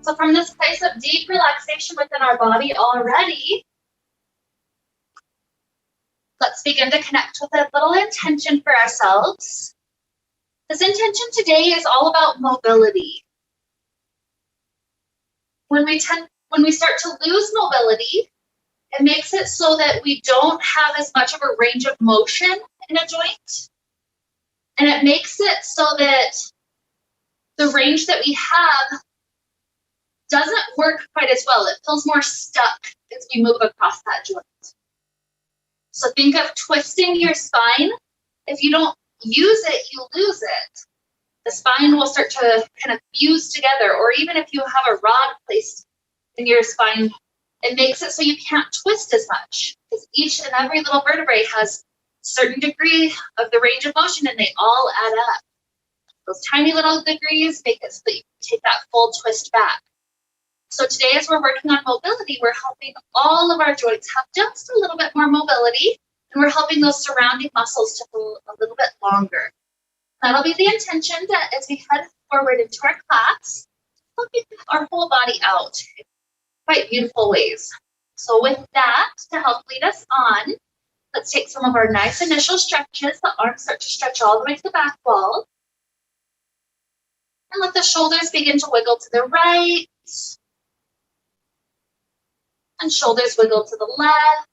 So from this place of deep relaxation within our body already, let's begin to connect with a little intention for ourselves. This intention today is all about mobility. When we start to lose mobility, it makes it so that we don't have as much of a range of motion in a joint. And it makes it so that the range that we have doesn't work quite as well. It feels more stuck as we move across that joint. So think of twisting your spine. If you don't use it, you lose it. The spine will start to kind of fuse together, or even if you have a rod placed in your spine, it makes it so you can't twist as much, because each and every little vertebrae has a certain degree of the range of motion, and they all add up. Those tiny little degrees make it so that you can take that full twist back. So today, as we're working on mobility, we're helping all of our joints have just a little bit more mobility, and we're helping those surrounding muscles to feel a little bit longer. That'll be the intention that as we head forward into our class, looking our whole body out in quite beautiful ways. So with that, to help lead us on, let's take some of our nice initial stretches. The arms start to stretch all the way to the back wall. And let the shoulders begin to wiggle to the right. And shoulders wiggle to the left.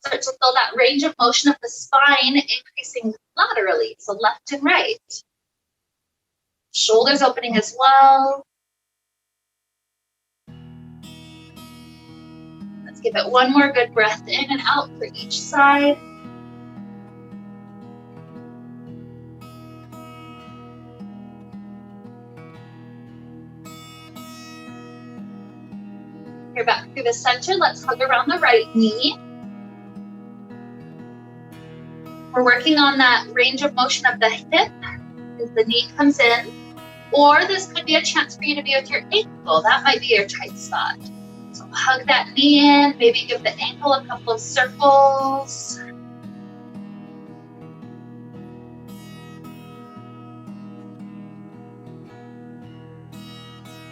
Start to feel that range of motion of the spine increasing laterally, so left and right. Shoulders opening as well. Let's give it one more good breath in and out for each side. Here back through the center, let's hug around the right knee. We're working on that range of motion of the hip as the knee comes in, or this could be a chance for you to be with your ankle. That might be your tight spot. So hug that knee in, maybe give the ankle a couple of circles.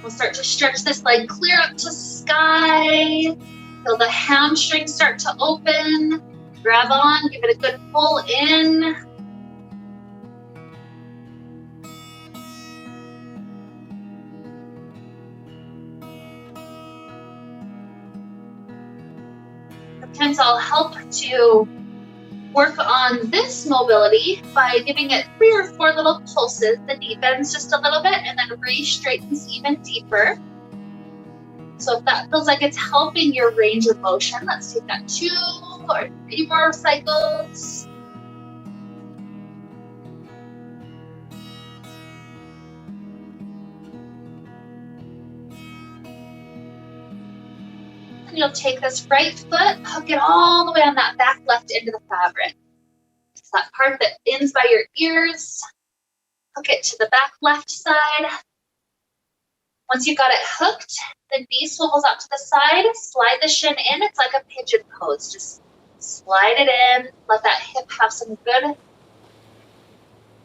We'll start to stretch this leg clear up to sky. Feel the hamstrings start to open. Grab on, give it a good pull in. Sometimes I'll help to work on this mobility by giving it 3 or 4 little pulses. The knee bends just a little bit and then re-straightens even deeper. So if that feels like it's helping your range of motion, let's take that 2 or 3 more cycles. And you'll take this right foot, hook it all the way on that back left into the fabric. It's that part that ends by your ears. Hook it to the back left side. Once you've got it hooked, the knee swivels out to the side, slide the shin in. It's like a pigeon pose. Just slide it in. Let that hip have some good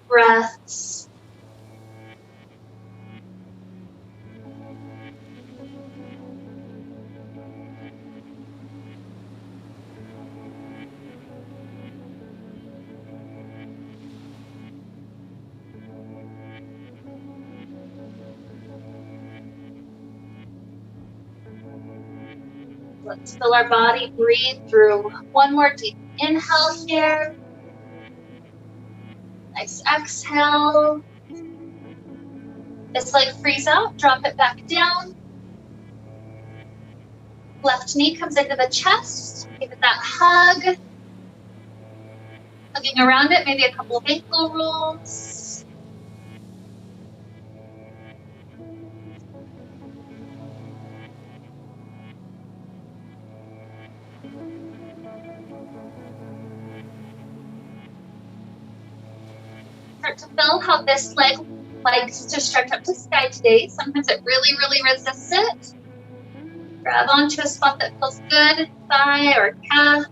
breaths. Let's feel our body breathe through. One more deep inhale here. Nice exhale. This leg frees out, drop it back down. Left knee comes into the chest. Give it that hug. Hugging around it, maybe a couple of ankle rolls. Start to feel how this leg likes to stretch up to sky today. Sometimes it really, really resists it. Grab onto a spot that feels good, thigh or calf.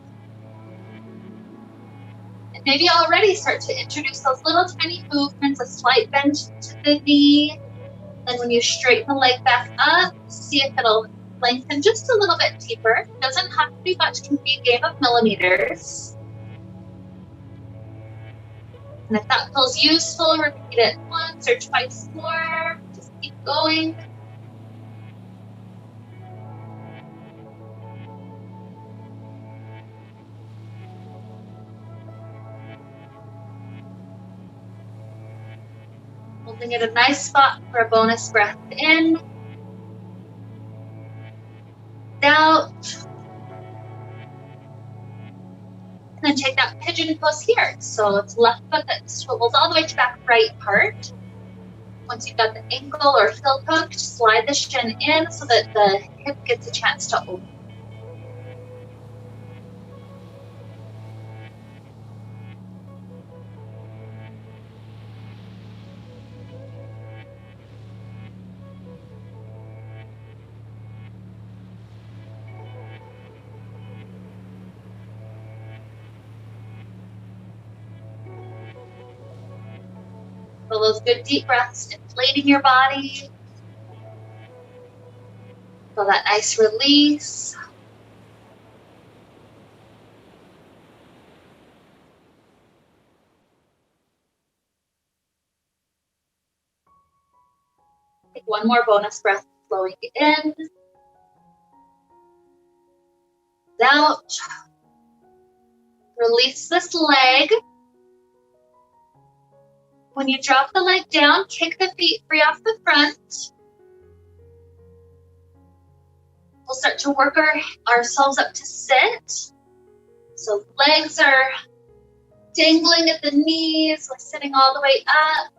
And maybe already start to introduce those little tiny movements, a slight bend to the knee, And when you straighten the leg back up, see if it'll lengthen just a little bit deeper. Doesn't have to be much, can be a game of millimeters. And if that feels useful, repeat it once or twice more. Just keep going. Holding it a nice spot for a bonus breath in. Out. And then take that pigeon pose here. So it's left foot that swivels all the way to back right part. Once you've got the ankle or heel hooked, slide the shin in so that the hip gets a chance to open. Feel those good deep breaths, inflating your body. Feel that nice release. Take one more bonus breath, flowing in. Out. Release this leg. When you drop the leg down, kick the feet free off the front. We'll start to work ourselves up to sit. So legs are dangling at the knees. We're sitting all the way up.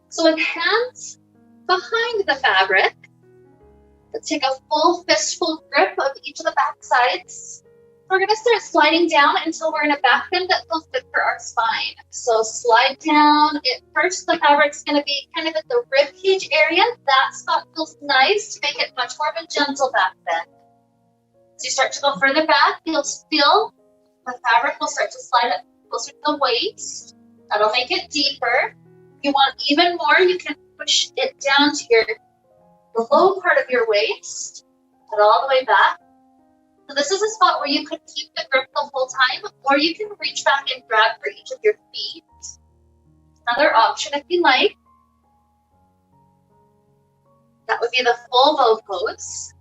So with hands behind the fabric, let's take a full fistful grip of each of the back sides. We're going to start sliding down until we're in a back bend that feels good for our spine. So slide down. At first, the fabric's going to be kind of at the rib cage area. That spot feels nice to make it much more of a gentle back bend. As you start to go further back, you'll feel the fabric will start to slide up closer to the waist. That'll make it deeper. If you want even more, you can push it down to the low part of your waist, put it all the way back. So this is a spot where you could keep the grip the whole time, or you can reach back and grab for each of your feet. Another option if you like. That would be the full bow pose.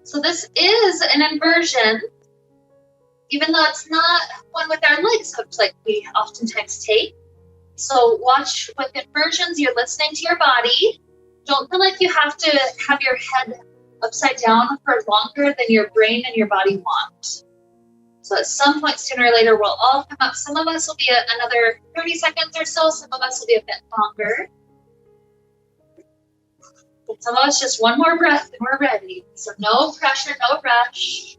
So this is an inversion, even though it's not one with our legs hooked like we oftentimes take. So watch with inversions, you're listening to your body. Don't feel like you have to have your head upside down for longer than your brain and your body want. So at some point sooner or later, we'll all come up. Some of us will be another 30 seconds or so. Some of us will be a bit longer. But some of us just one more breath and we're ready. So no pressure, no rush.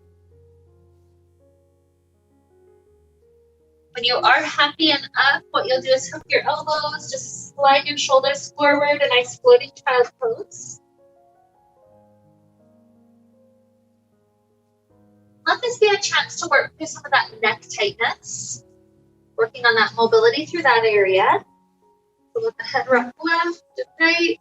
When you are happy and up, what you'll do is hook your elbows, just slide your shoulders forward, a nice floating child pose. Let this be a chance to work through some of that neck tightness, working on that mobility through that area. So let the head rock left to right.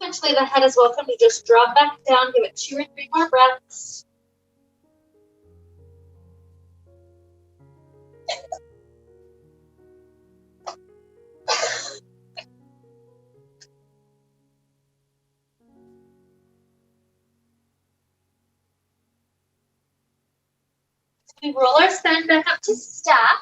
Eventually the head is welcome to just drop back down, give it 2 or 3 more breaths. We roll our spine back up to stack.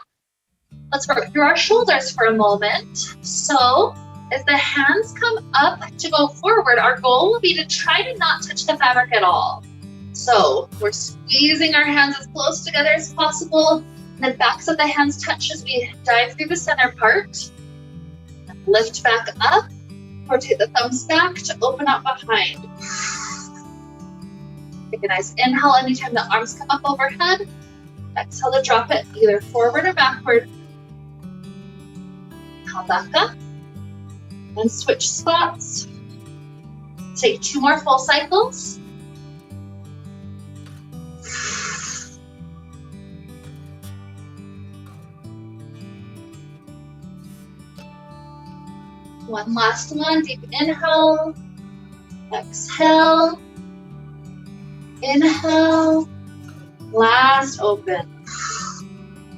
Let's work through our shoulders for a moment. So as the hands come up to go forward, our goal will be to try to not touch the fabric at all. So we're squeezing our hands as close together as possible, and then backs of the hands touch as we dive through the center part. Lift back up, rotate the thumbs back to open up behind. Take a nice inhale anytime the arms come up overhead. Exhale to drop it either forward or backward. Inhale back up. And switch spots. Take 2 more full cycles. One last one, deep inhale, exhale, inhale, last open.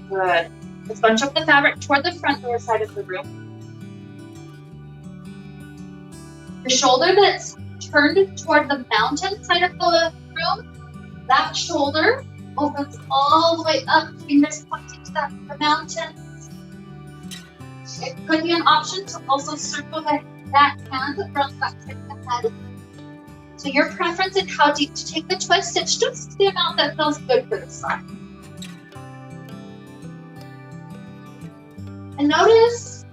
Good. Let's bunch up the fabric toward the front door side of the room. The shoulder that's turned toward the mountain side of the room, that shoulder opens all the way up, fingers pointing to the mountain. It could be an option to also circle that hand around that side of the head. So your preference in how deep to take the twist, it's just the amount that feels good for the side. And notice,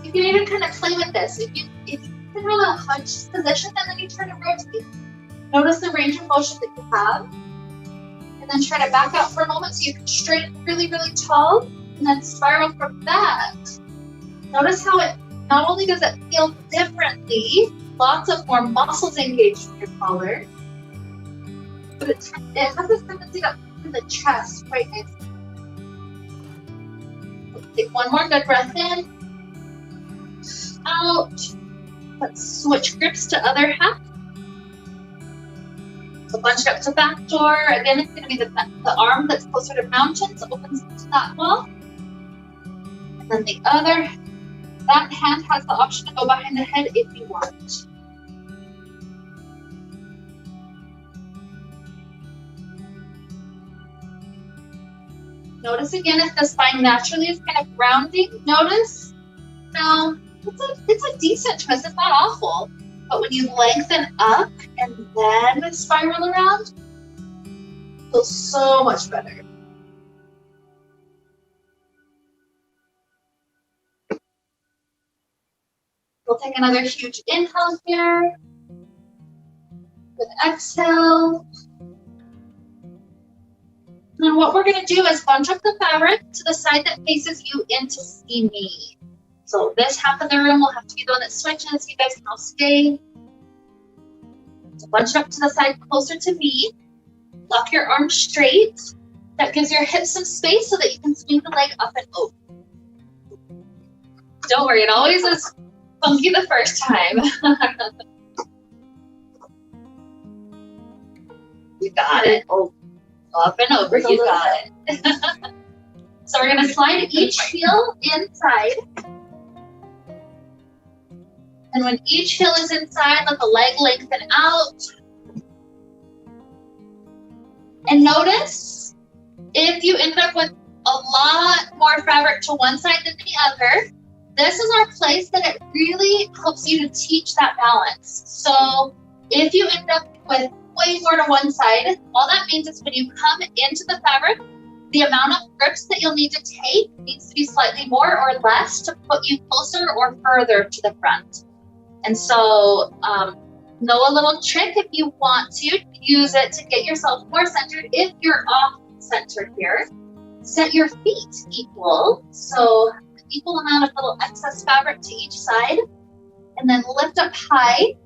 you can even kind of play with this. If you can have a hunched position and then you turn and rotate, notice the range of motion that you have. And then try to back out for a moment so you can straighten really, really tall and then spiral from that. Notice how it, not only does it feel differently, lots of more muscles engaged in your collar, but it has this tendency to open the chest quite nicely. Take one more good breath in, out. Let's switch grips to other half. So bunch it up to back door. Again, it's going to be the arm that's closer to mountain, so opens to that wall. And then the other, that hand has the option to go behind the head if you want. Notice again if the spine naturally is kind of rounding. Notice now it's a decent twist. It's not awful, but when you lengthen up and then spiral around, it feels so much better. We'll take another huge inhale here. With exhale. And then what we're going to do is bunch up the fabric to the side that faces you in to see me. So this half of the room will have to be the one that switches. You guys can all stay. So bunch it up to the side closer to me. Lock your arms straight. That gives your hips some space so that you can swing the leg up and over. Don't worry, it always is funky the first time. You got it. Oh, up and over, you got it. So we're gonna slide each heel inside. And when each heel is inside, let the leg lengthen out. And notice if you end up with a lot more fabric to one side than the other, this is our place that it really helps you to teach that balance. So if you end up with way more to one side, all that means is when you come into the fabric, the amount of grips that you'll need to take needs to be slightly more or less to put you closer or further to the front. And so know a little trick if you want to use it to get yourself more centered. If you're off center here, set your feet equal. So equal amount of little excess fabric to each side, and then lift up high.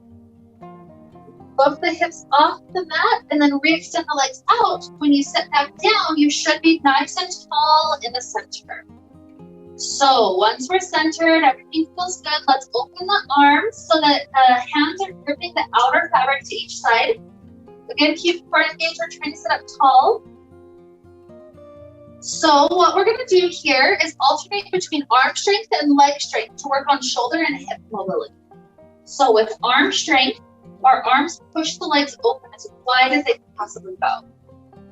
Lift the hips off the mat and then re-extend the legs out. When you sit back down, you should be nice and tall in the center. So once we're centered, everything feels good. Let's open the arms so that the hands are gripping the outer fabric to each side. Again, keep core engaged. We're trying to sit up tall. So what we're going to do here is alternate between arm strength and leg strength to work on shoulder and hip mobility. So with arm strength, our arms push the legs open as wide as they can possibly go.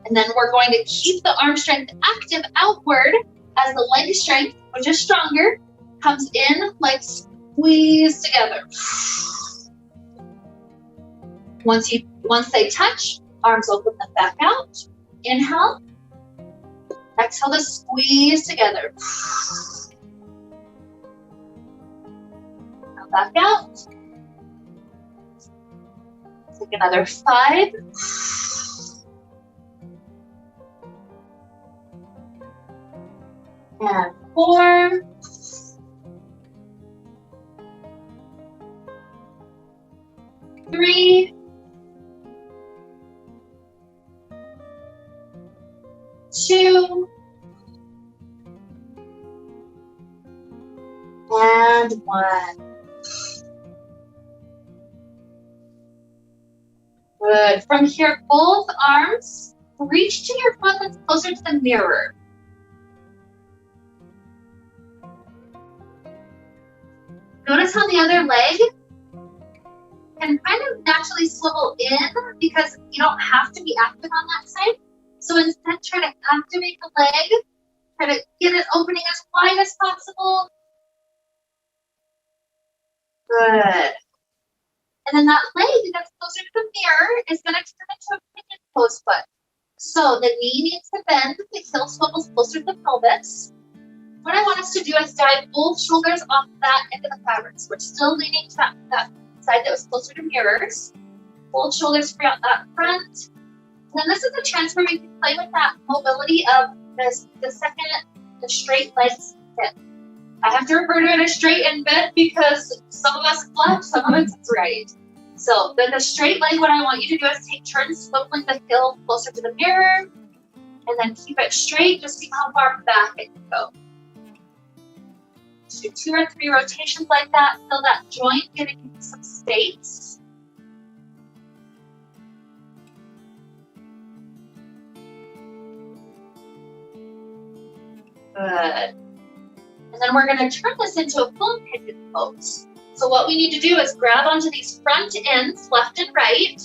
And then we're going to keep the arm strength active outward as the leg strength, which is stronger, comes in, legs squeeze together. Once they touch, arms open them back out. Inhale. Exhale to squeeze together. Now back out. Take another 5, And 4. 3. 2. And 1. Good. From here, both arms reach to your foot that's closer to the mirror. Notice how the other leg can kind of naturally swivel in because you don't have to be active on that side. So instead, try to activate the leg, try to get it opening as wide as possible. Good. And then that leg that's closer to the mirror is going to turn into a pigeon pose foot. So the knee needs to bend, the heel swivels closer to the pelvis. What I want us to do is dive both shoulders off that end of the fabric. So we're still leaning to that side that was closer to mirrors. Both shoulders free out that front. And then this is a chance where we can play with that mobility of the straight legs hip. I have to refer to it as straight and bent because some of us left, some of us right. So then the straight leg, what I want you to do is take turns swiveling the heel closer to the mirror and then keep it straight. Just see how far back it can go. Just do 2 or 3 rotations like that. Feel that joint, giving you some space. Good. And then we're going to turn this into a full pigeon pose. So what we need to do is grab onto these front ends, left and right.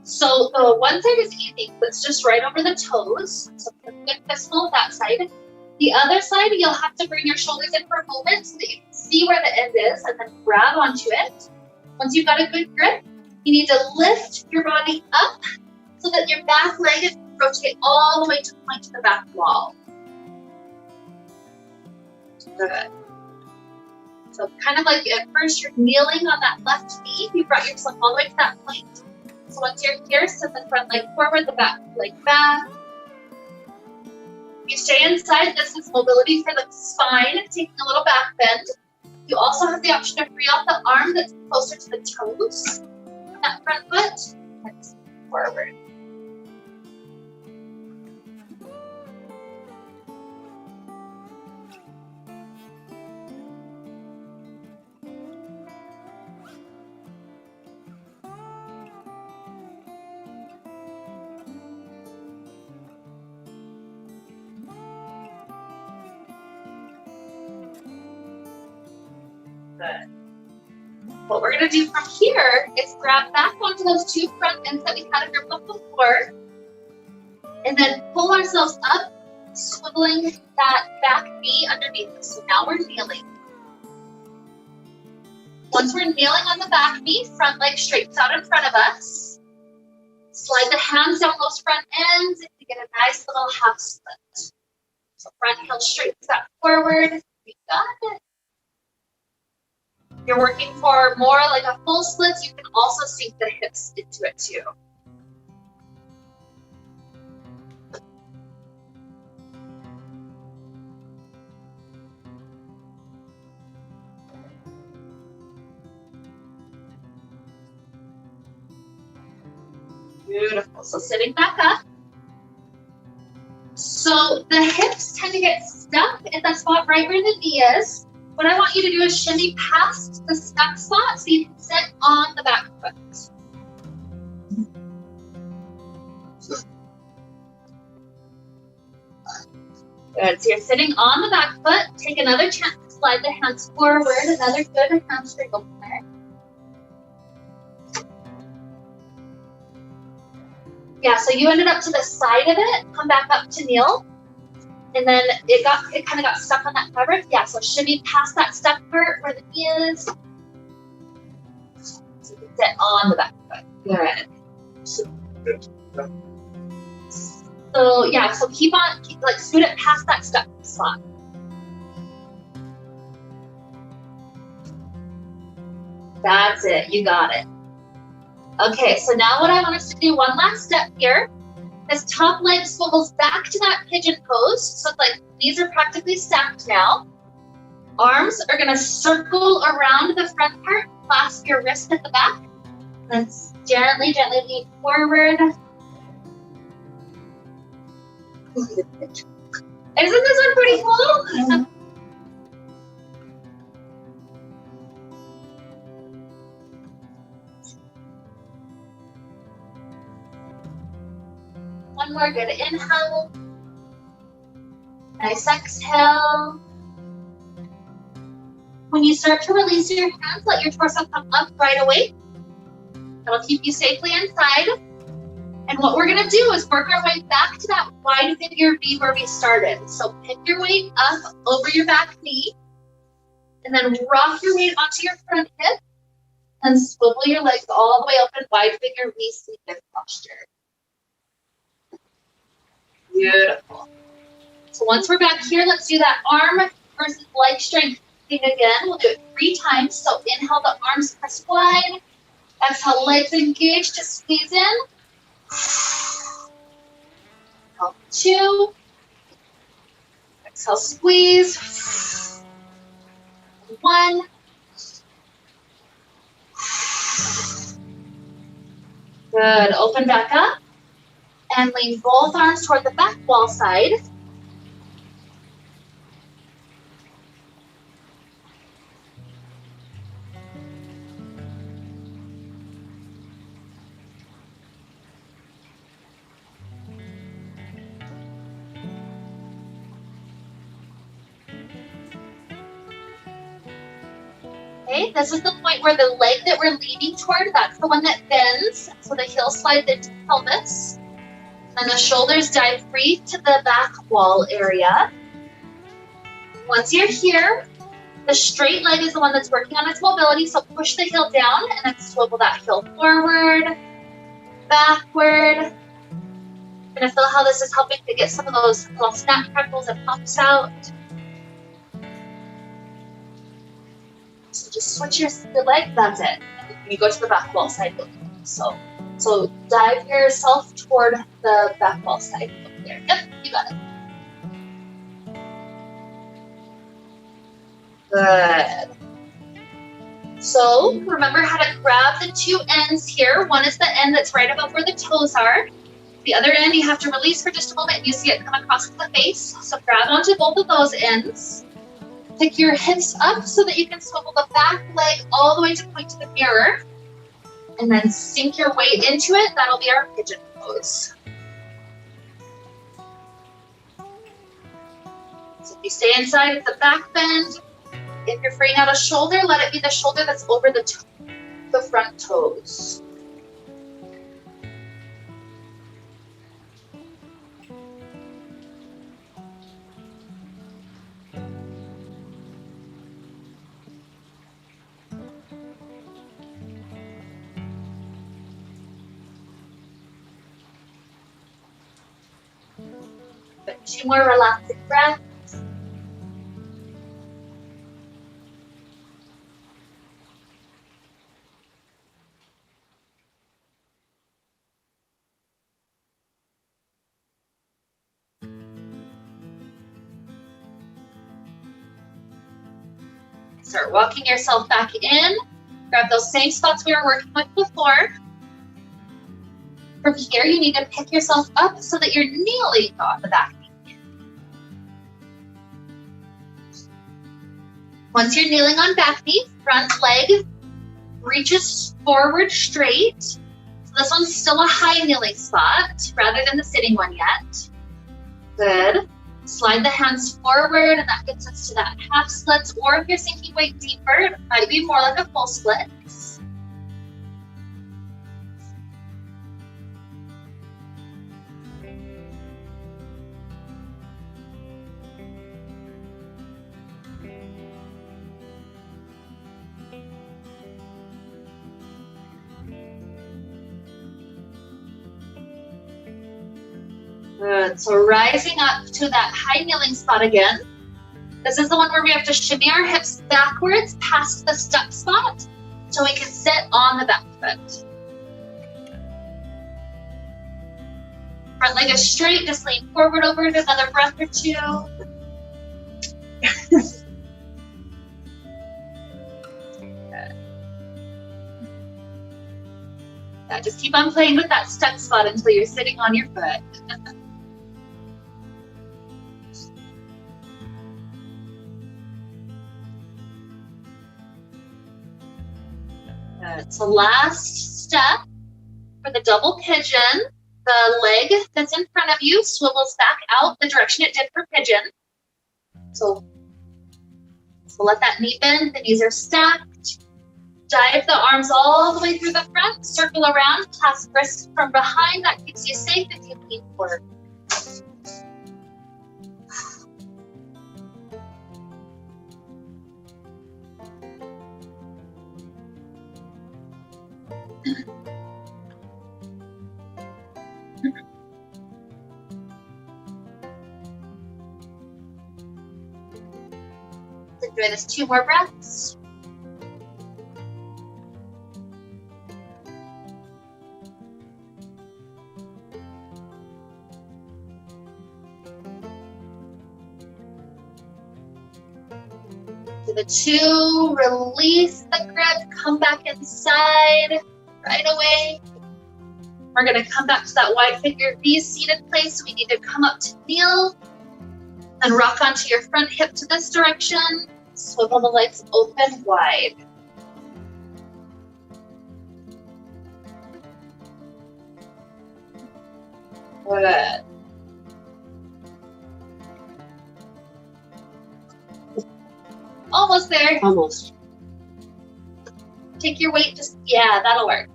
So the one side is easy, it's just right over the toes. So good fistful of that side. The other side, you'll have to bring your shoulders in for a moment so that you can see where the end is and then grab onto it. Once you've got a good grip, you need to lift your body up so that your back leg is rotate all the way to the point to the back wall. Good. So kind of like at first you're kneeling on that left knee, you brought yourself all the way to that point. So once you're here, send the front leg forward, the back leg back. You stay inside, this is mobility for the spine, taking a little back bend. You also have the option to free out the arm that's closer to the toes. That front foot, and forward. Good. What we're going to do from here is grab back onto those 2 front ends that we had a grip of before, and then pull ourselves up, swiveling that back knee underneath us. So now we're kneeling. Once we're kneeling on the back knee, front leg straightens out in front of us. Slide the hands down those front ends and you get a nice little half split. So front heel straightens out forward. We got it. If you're working for more like a full split, you can also sink the hips into it too. Beautiful. So sitting back up. So the hips tend to get stuck at that spot right where the knee is. What I want you to do is shimmy past the stuck spot so you can sit on the back foot. Good. So you're sitting on the back foot. Take another chance to slide the hands forward. Another good hamstring opener. Yeah, so you ended up to the side of it. Come back up to kneel. And then it kind of got stuck on that fabric. Yeah, so shimmy past that stuck part where the knee is. So you can sit on the back foot. Good. So yeah, so keep like scoot it past that stuck spot. That's it, you got it. Okay, so now what I want us to do, one last step here. This top leg swivels back to that pigeon pose. So it's like knees are practically stacked now. Arms are gonna circle around the front part, clasp your wrist at the back, and then gently, gently lean forward. Isn't this one pretty cool? One more good inhale. Nice exhale. When you start to release your hands, let your torso come up right away. That'll keep you safely inside. And what we're gonna do is work our way back to that wide figure V where we started. So pick your weight up over your back knee, and then rock your weight onto your front hip, and swivel your legs all the way up in wide figure V seated posture. Beautiful. So once we're back here, let's do that arm versus leg strength thing again. We'll do it 3 times. So inhale, the arms press wide. Exhale, legs engage to squeeze in. Inhale, 2. Exhale, squeeze. 1. Good. Open back up. And lean both arms toward the back wall side. Okay, this is the point where the leg that we're leaning toward, that's the one that bends. So the heel slides into the pelvis. And the shoulders dive free to the back wall area. Once you're here, the straight leg is the one that's working on its mobility. So push the heel down and then swivel that heel forward, backward. You're gonna feel how this is helping to get some of those little snap crackles and pops out. So just switch your leg, that's it. You go to the back wall side. So dive yourself toward the back wall side. There. Yep, you got it. Good. So remember how to grab the 2 ends here. One is the end that's right above where the toes are. The other end you have to release for just a moment and you see it come across the face. So grab onto both of those ends. Pick your hips up so that you can swivel the back leg all the way to point to the mirror. And then sink your weight into it. That'll be our pigeon pose. So if you stay inside with the back bend, if you're freeing out a shoulder, let it be the shoulder that's over the front toes. But 2 more relaxing breaths. Start walking yourself back in. Grab those same spots we were working with before. From here, you need to pick yourself up so that you're kneeling on the back knee. Once you're kneeling on back knee, front leg reaches forward straight. So this one's still a high kneeling spot rather than the sitting one yet. Good. Slide the hands forward, and that gets us to that half split. Or if you're sinking weight deeper, it might be more like a full split. Good. So rising up to that high kneeling spot again. This is the one where we have to shimmy our hips backwards past the step spot so we can sit on the back foot. Front leg is straight, just lean forward over it another breath or two. Yeah, just keep on playing with that stuck spot until you're sitting on your foot. Good. So last step for the double pigeon, the leg that's in front of you swivels back out the direction it did for pigeon. So let that knee bend, the knees are stacked. Dive the arms all the way through the front, circle around, clasp wrists from behind. That keeps you safe if you lean forward. Enjoy this 2 more breaths. Do the 2, release the grip, come back inside right away. We're gonna come back to that wide figure V seated place. We need to come up to kneel and rock onto your front hip to this direction. Swivel the legs open wide. Good. Almost there. Almost. Take your weight, yeah, that'll work,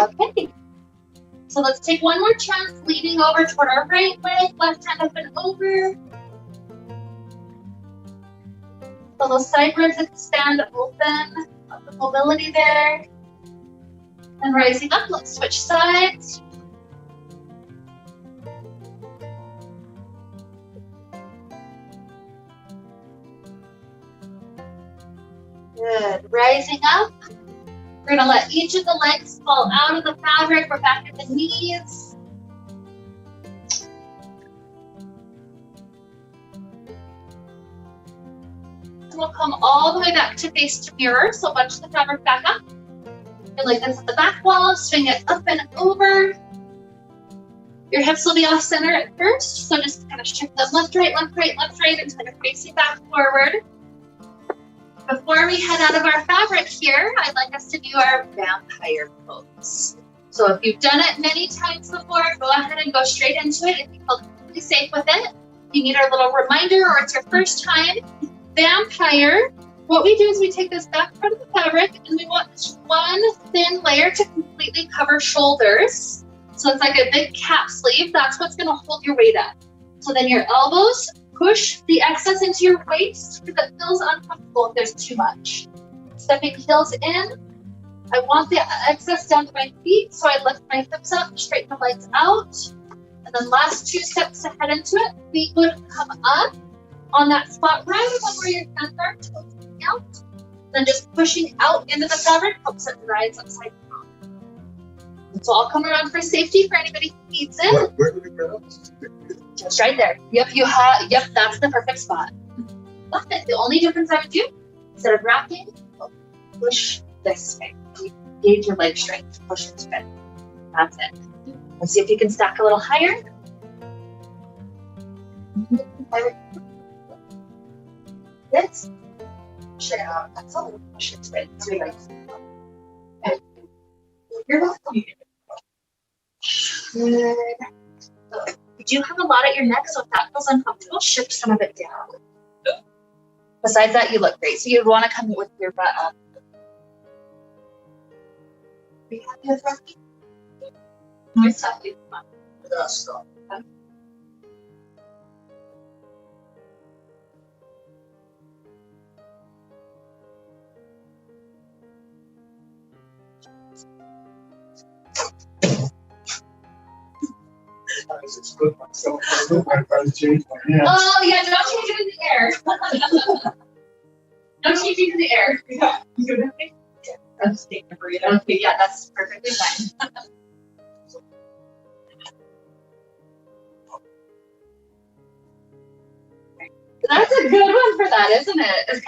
Okay. So let's take one more chance, leaning over toward our right leg, left hand up and over. So those side ribs expand open, up the mobility there. And rising up, let's switch sides. Good, rising up. We're gonna let each of the legs fall out of the fabric. We're back at the knees. We'll come all the way back to face to mirror. So bunch the fabric back up. Your leg is at the back wall, swing it up and over. Your hips will be off center at first. So just kind of shift them left, right, left, right, left, right until you're facing back forward. Before we head out of our fabric here, I'd like us to do our vampire pose. So if you've done it many times before, go ahead and go straight into it if you feel completely safe with it. If you need a little reminder or it's your first time, vampire, what we do is we take this back part of the fabric and we want this one thin layer to completely cover shoulders. So it's like a big cap sleeve. That's what's gonna hold your weight up. So then your elbows push the excess into your waist because it feels uncomfortable if there's too much. Stepping heels in. I want the excess down to my feet, so I lift my hips up, straighten the legs out. And then last 2 steps to head into it, feet would come up on that spot right above where your hands are, toes out. Then just pushing out into the fabric helps it rise upside down. So I'll come around for safety for anybody who needs it. Where do we go? Just right there. Yep, that's the perfect spot. That's it. The only difference I would do, instead of wrapping, push this way. Gauge your leg strength, push it straight. That's it. Let's see if you can stack a little higher. Yes. Push it out. That's all. Push it straight. Okay. You're welcome. Good. You do have a lot at your neck, so if that feels uncomfortable, shift some of it down. Besides that, you look great. So you'd want to come with your butt up. Are you happy with Rocky? Nice talking. Yeah, stop. It's good myself. I don't know if I changed my hands. Oh yeah, don't change it in the air. Don't change it in the air. Yeah. You good with me? Yeah. I'm just taking for you. Okay, yeah, that's perfectly fine. That's a good one for that, isn't it?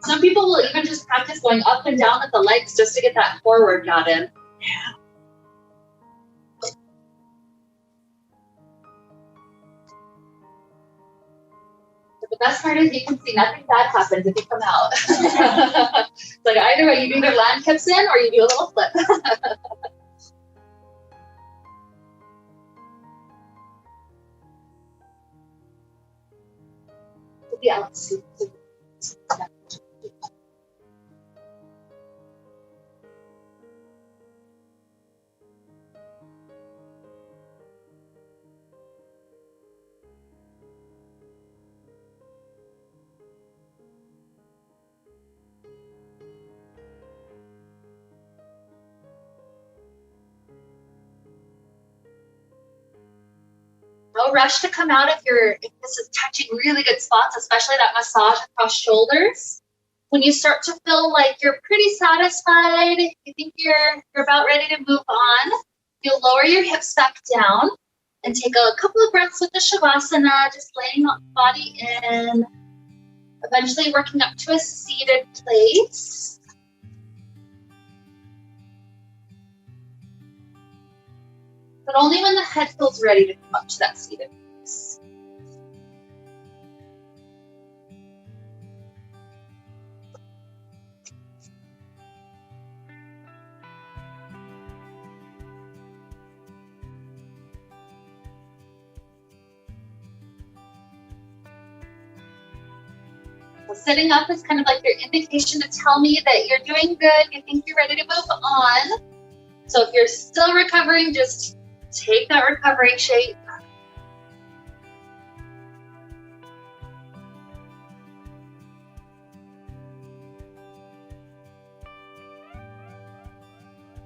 Some people will even just practice going up and down with the legs just to get that core workout in. Yeah. But the best part is you can see nothing bad happens if you come out. It's like either way, you can either land hips in or you do a little flip. Yeah, let's see. No rush to come out if this is touching really good spots, especially that massage across shoulders. When you start to feel like you're pretty satisfied, you think you're about ready to move on, you'll lower your hips back down and take a couple of breaths with the Shavasana, just laying the body in, eventually working up to a seated place. But only when the head feels ready to come up to that seated place. So sitting up is kind of like your indication to tell me that you're doing good, you think you're ready to move on. So if you're still recovering, just take that recovery shape.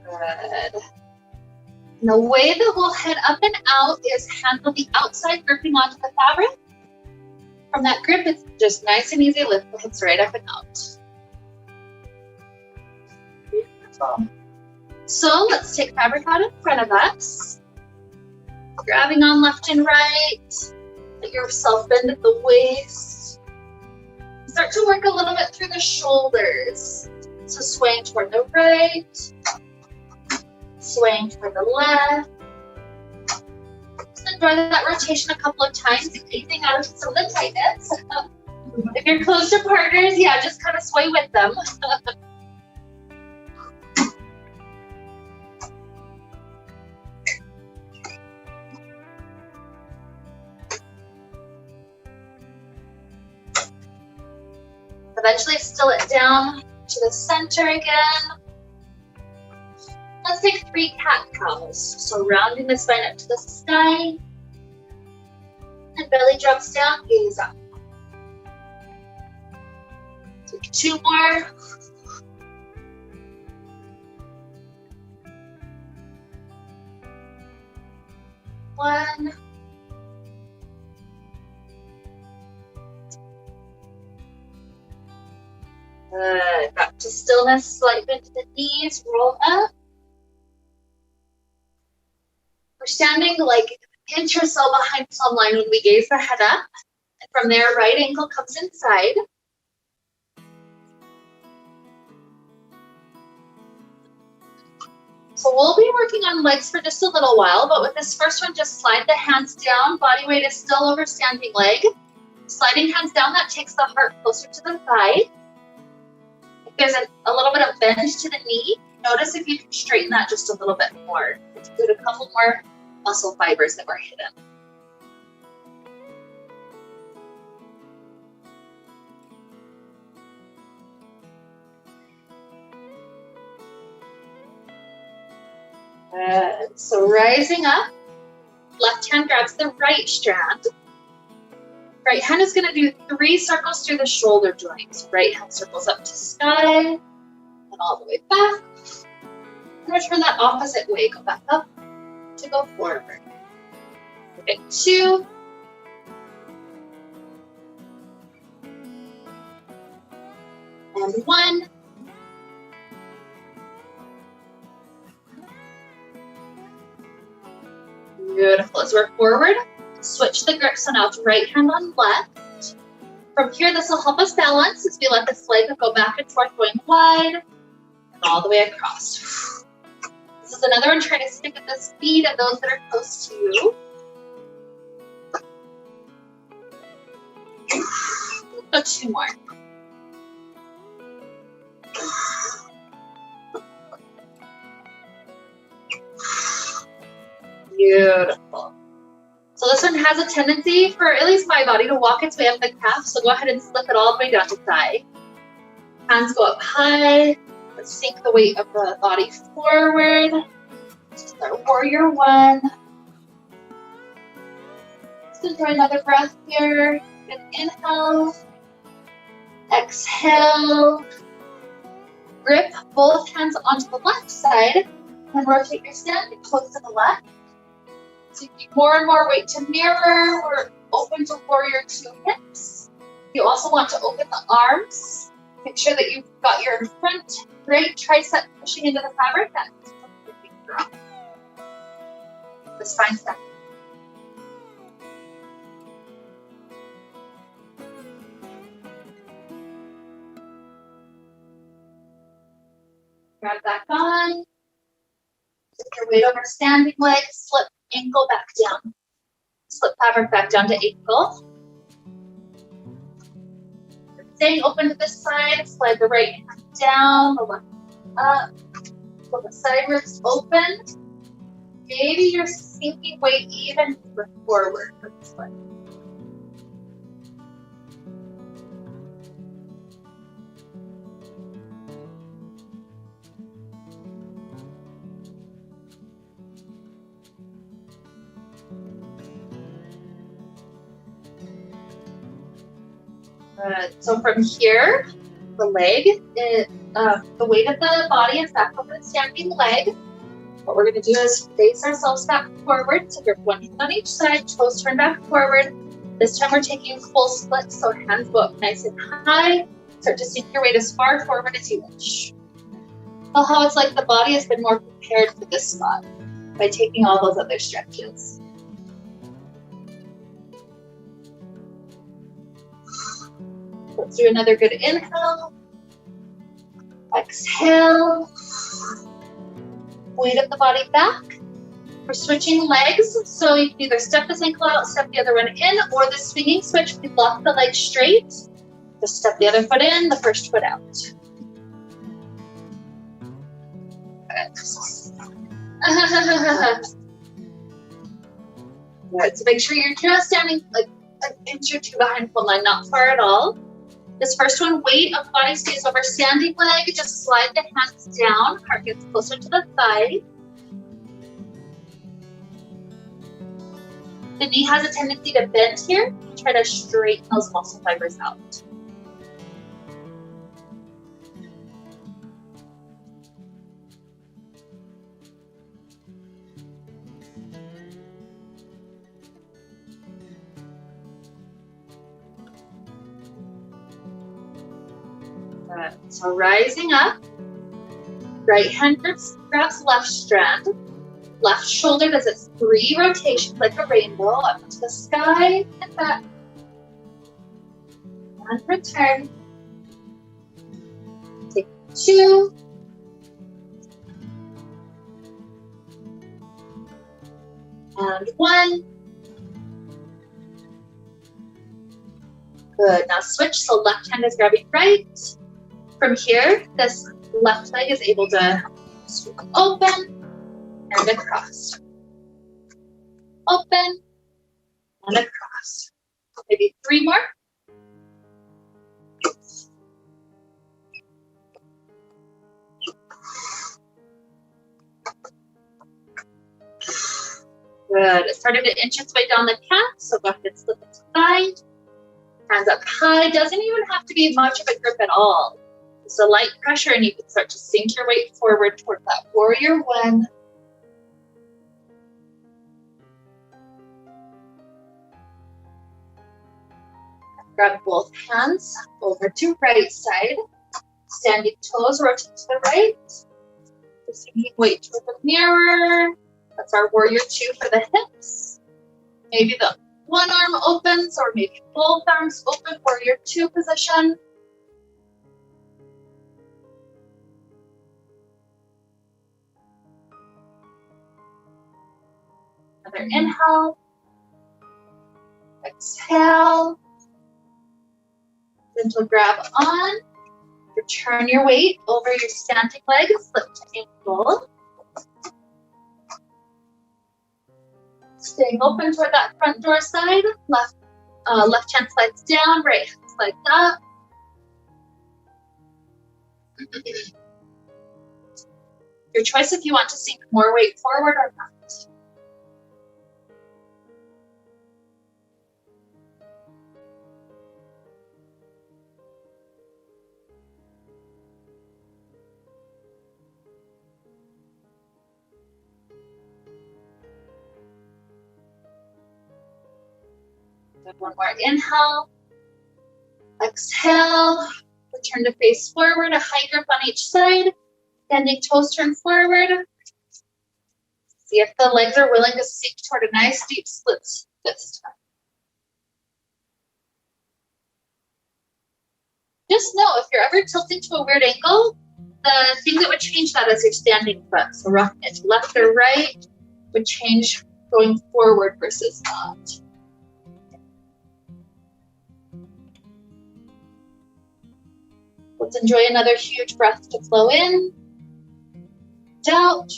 Good. And the way that we'll head up and out is hand on the outside gripping onto the fabric. From that grip, it's just nice and easy. Lift the hips right up and out. So let's take fabric out in front of us. Grabbing on left and right. Let yourself bend at the waist. Start to work a little bit through the shoulders. So swaying toward the right. Swaying toward the left. Just enjoy that rotation a couple of times, easing out of some of the tightness. If you're close to partners, yeah, just kind of sway with them. Eventually still it down to the center again. Let's take 3 cat-cows. So rounding the spine up to the sky. And belly drops down, gaze up. Take 2 more. One. Good. Back to stillness, slight bend to the knees, roll up. We're standing like an inch or so behind plumb line when we gaze the head up. And from there, right ankle comes inside. So we'll be working on legs for just a little while, but with this first one, just slide the hands down. Body weight is still over standing leg. Sliding hands down, that takes the heart closer to the thigh. If there's a little bit of bend to the knee, notice if you can straighten that just a little bit more. Include a couple more muscle fibers that were hidden. Good. So rising up, left hand grabs the right strand. Right hand is going to do 3 circles through the shoulder joints. Right hand circles up to sky and all the way back. And return that opposite way. Go back up to go forward. Okay, 2. And 1. Beautiful. As we're forward, switch the grip. So now it's right hand on left. From here, this will help us balance as we let this leg go back and forth, going wide and all the way across. This is another one, trying to stick at the speed of those that are close to you. Go 2 more. Beautiful. So this one has a tendency for at least my body to walk its way up the calf. So go ahead and slip it all the way down to thigh. Hands go up high. Let's sink the weight of the body forward. This is our warrior 1. Let's enjoy another breath here. Good inhale. Exhale. Grip both hands onto the left side and rotate your standing toes to the left. So you need more and more weight to mirror. We're open to warrior 2 hips. You also want to open the arms. Make sure that you've got your front right tricep pushing into the fabric. That's the spine step. Grab back on. Take your weight over standing leg. Slip ankle back down. Slip fabric back down to ankle. Staying open to this side. Slide the right hand down, the left up. Pull the side ribs open. Maybe you're sinking weight even forward for this one. So from here, the leg, the weight of the body is back over the standing leg. What we're going to do is face ourselves back forward. So grip one hand on each side, toes turn back forward. This time we're taking full splits, so hands go up nice and high. Start to sink your weight as far forward as you wish. Feel how it's like the body has been more prepared for this spot by taking all those other stretches. Let's do another good inhale. Exhale. Weight of the body back. We're switching legs, so you can either step this ankle out, step the other one in, or the swinging switch, we lock the leg straight. Just step the other foot in, the first foot out. Good. So make sure you're just standing like an inch or 2 behind plumb line, not far at all. This first one, weight of body stays over standing leg. Just slide the hands down. Heart gets closer to the thigh. The knee has a tendency to bend here. Try to straighten those muscle fibers out. So rising up, right hand grabs left strand, left shoulder does its 3 rotations like a rainbow up to the sky and back. And return. Take 2. And 1. Good. Now switch. So left hand is grabbing right. From here, this left leg is able to swoop open and across. Open and across. Maybe 3 more. Good. It started to inch its way down the calf, so go ahead and slip it to the side. Hands up high. Doesn't even have to be much of a grip at all. Just a light pressure and you can start to sink your weight forward toward that warrior 1. Grab both hands over to right side. Standing toes rotate to the right. Sinking weight toward the mirror. That's our warrior 2 for the hips. Maybe the one arm opens or maybe both arms open, warrior two position. Another inhale. Exhale. Gentle grab on. Return your weight over your standing leg, flip to ankle. Staying open toward that front door side. Left hand slides down, right hand slides up. Your choice if you want to sink more weight forward or not. One more inhale. Exhale. Return to face forward, a high grip on each side. Standing toes turn forward. See if the legs are willing to sink toward a nice deep split this time. Just know if you're ever tilting to a weird angle, the thing that would change that is your standing foot. So rocking it to left or right would change going forward versus not. Let's enjoy another huge breath to flow in, out.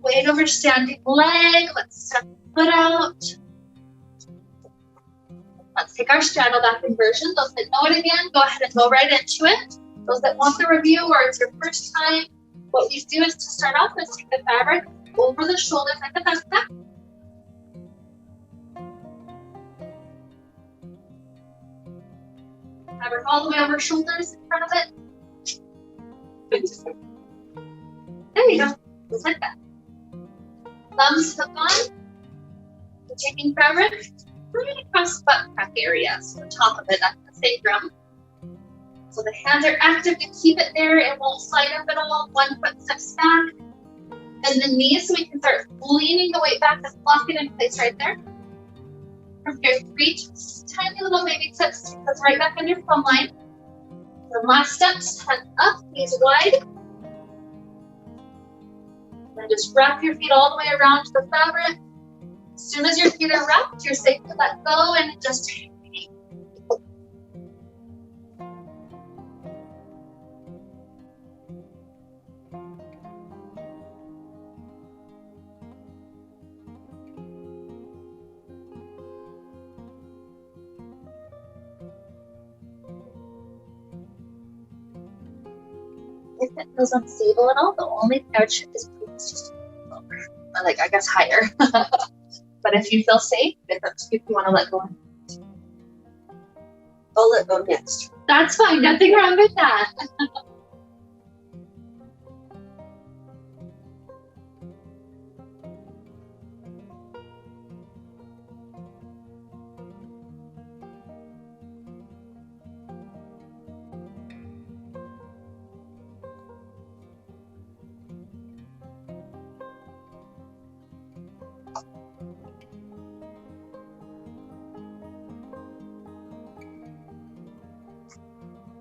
Weight over standing leg. Let's step the foot out. Let's take our straddle back inversion. Those that know it again, go ahead and go right into it. Those that want the review or it's your first time, what you do is to start off is take the fabric over the shoulders like a backpack. Fabric all the way over shoulders in front of it. There you go. Just like that. Thumbs hook on. We're taking fabric right across the butt crack area, so the top of it at the sacrum. So the hands are active to keep it there. It won't slide up at all. One foot steps back. And the knees, so we can start leaning the weight back and lock it in place right there. From here, 3 tiny little baby steps, take us right back on your plumb line. The last steps, head up, knees wide. And just wrap your feet all the way around the fabric. As soon as your feet are wrapped, you're safe to let go and just hang. If it feels unstable at all, the only couch is just lower, like I guess higher. But if you feel safe, it's up to you if you want to let go. I'll let go next. That's fine, nothing wrong with that.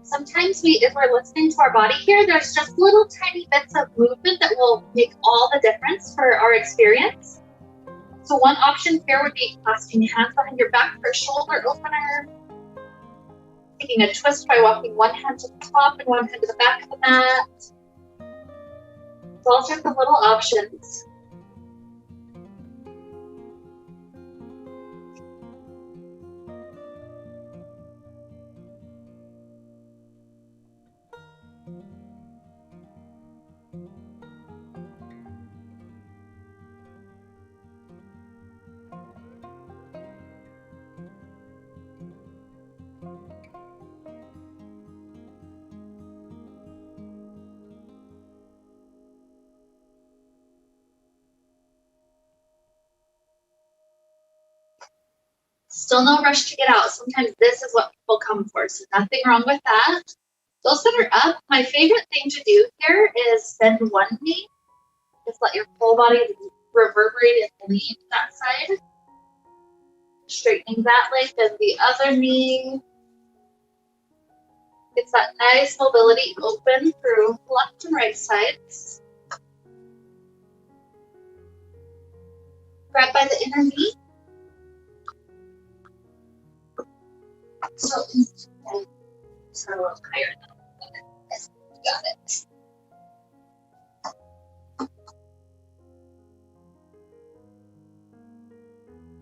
Sometimes if we're listening to our body here, there's just little tiny bits of movement that will make all the difference for our experience. So one option here would be clasping your hands behind your back for a shoulder opener. Taking a twist by walking one hand to the top and one hand to the back of the mat. So all sorts of little options. Still no rush to get out. Sometimes this is what people come for, so nothing wrong with that. Those that are up, my favorite thing to do here is bend one knee. Just let your whole body reverberate and lean that side. Straightening that leg, then the other knee. It's that nice mobility open through left and right sides. Grab by the inner knee. So, start a little higher now. Got it.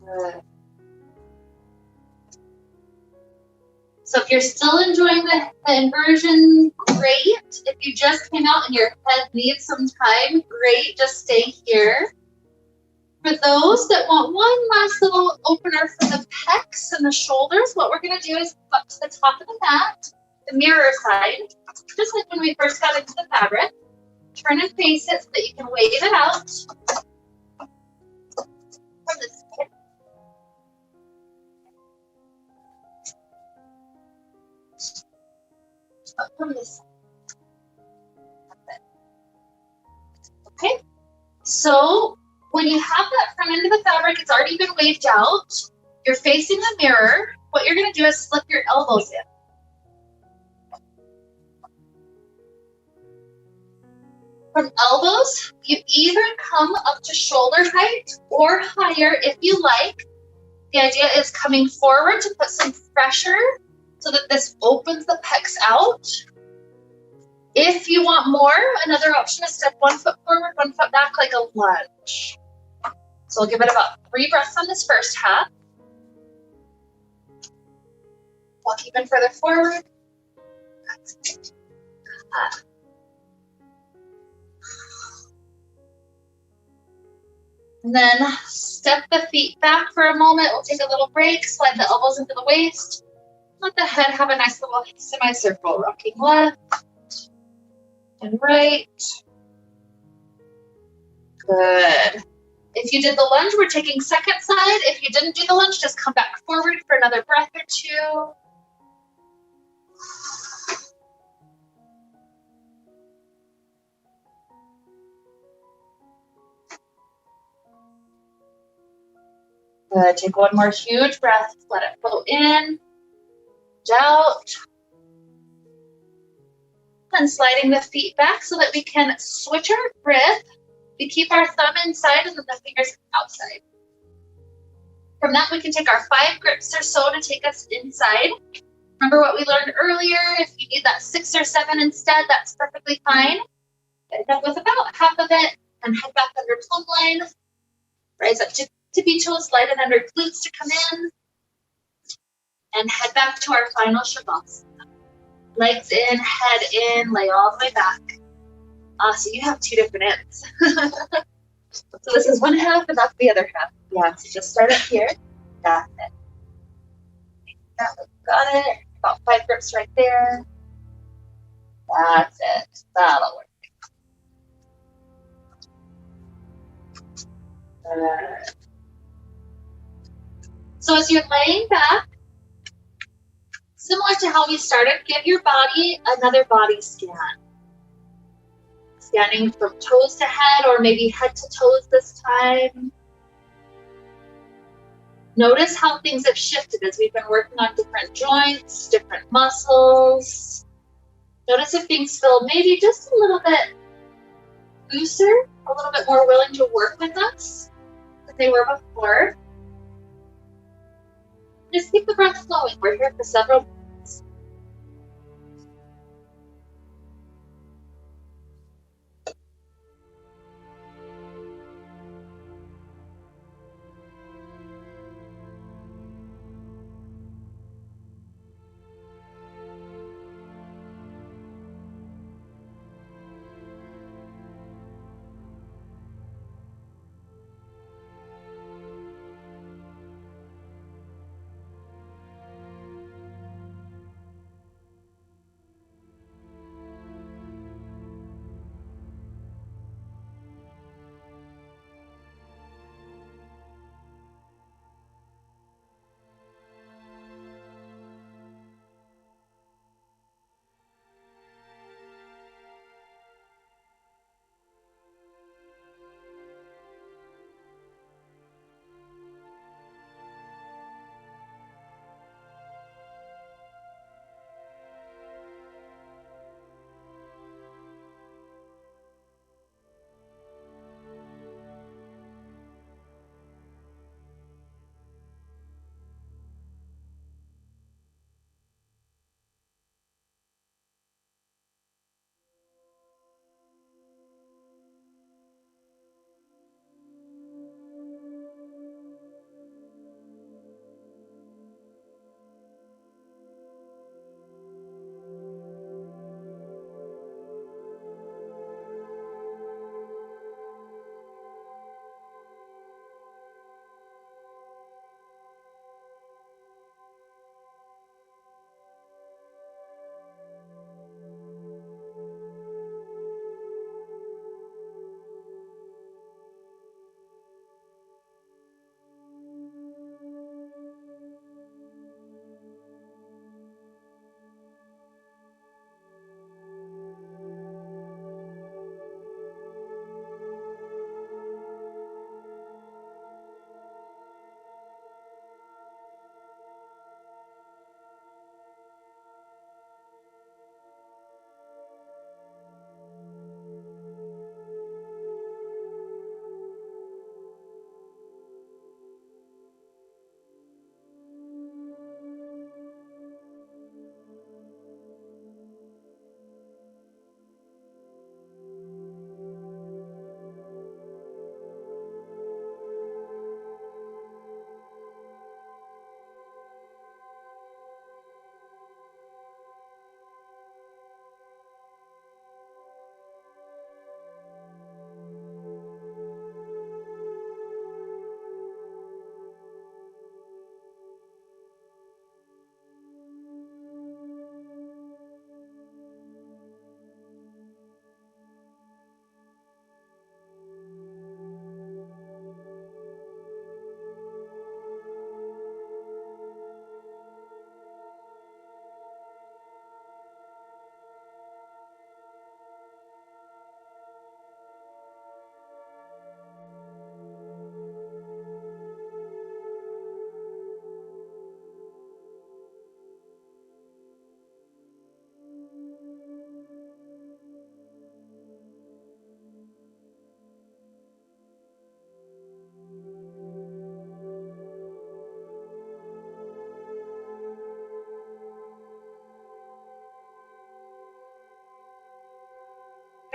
Good. So if you're still enjoying the inversion, great. If you just came out and your head needs some time, great, just stay here. For those that want one last little opener for the pecs and the shoulders, what we're gonna do is up to the top of the mat, the mirror side, just like when we first got into the fabric. Turn and face it so that you can wave it out from this side. From this side. Okay, so when you have that front end of the fabric, it's already been waved out. You're facing the mirror. What you're gonna do is slip your elbows in. From elbows, you either come up to shoulder height or higher if you like. The idea is coming forward to put some pressure so that this opens the pecs out. If you want more, another option is step 1 foot forward, 1 foot back like a lunge. So I'll give it about 3 breaths on this first half. Walk even further forward. And then step the feet back for a moment. We'll take a little break, slide the elbows into the waist. Let the head have a nice little semicircle, rocking left and right. Good. If you did the lunge, we're taking second side. If you didn't do the lunge, just come back forward for another breath or 2. Good. Take one more huge breath. Let it flow in, out. And sliding the feet back so that we can switch our grip. We keep our thumb inside and then the fingers outside. From that, we can take our 5 grips or so to take us inside. Remember what we learned earlier? If you need that 6 or 7 instead, that's perfectly fine. End up with about half of it and head back under plumb line. Rise up to tippy toes, slide it under glutes to come in. And head back to our final Shavasana. Legs in, head in, lay all the way back. So you have 2 different ends. So this is one half and that's the other half. Yeah, so just start up here. That's it. Got it. About 5 grips right there. That's it. That'll work. So as you're laying back, similar to how we started, give your body another body scan. Scanning from toes to head or maybe head to toes this time. Notice how things have shifted as we've been working on different joints, different muscles. Notice if things feel maybe just a little bit looser, a little bit more willing to work with us than they were before. Just keep the breath flowing. We're here for several minutes.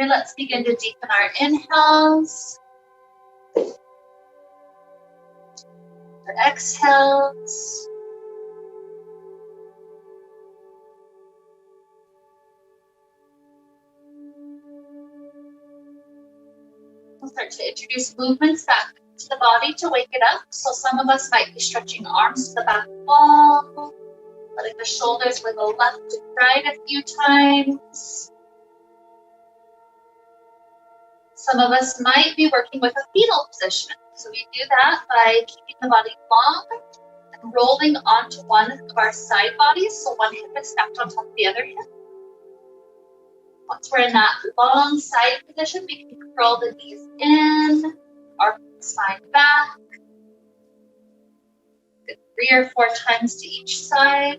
Okay, let's begin to deepen our inhales. Our exhales. We'll start to introduce movements back to the body to wake it up. So some of us might be stretching arms to the back wall, letting the shoulders wiggle left and right a few times. Some of us might be working with a fetal position. So we do that by keeping the body long and rolling onto one of our side bodies. So one hip is stacked on top of the other hip. Once we're in that long side position, we can curl the knees in, arc the spine back. 3 or 4 times to each side.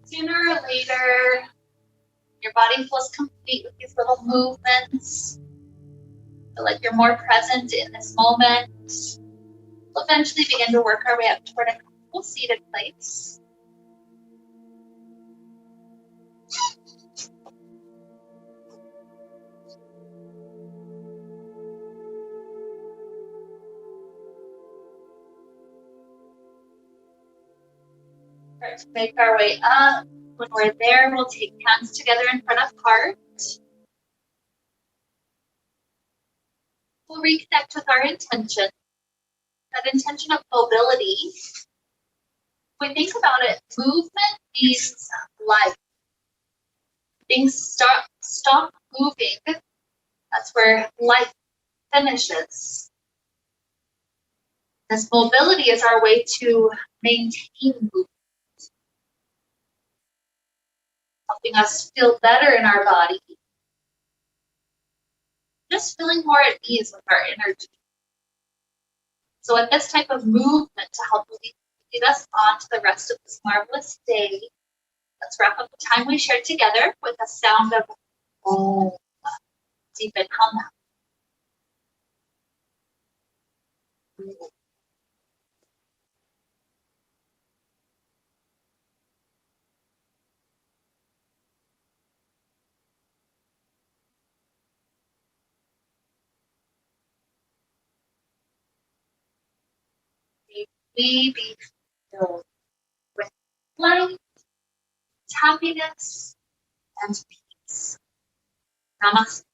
Sooner or later, your body feels complete with these little movements. Feel like you're more present in this moment. We'll eventually begin to work our way up toward a comfortable seated place. Start to make our way up. When we're there, we'll take hands together in front of heart. We'll reconnect with our intention. That intention of mobility. When we think about it, movement means life. Things stop moving. That's where life finishes. This mobility is our way to maintain movement, helping us feel better in our body, just feeling more at ease with our energy. So at this type of movement to help lead us on to the rest of this marvelous day, let's wrap up the time we shared together with a sound of Om. Deep inhale now. We be filled with light, happiness, and peace. Namaste.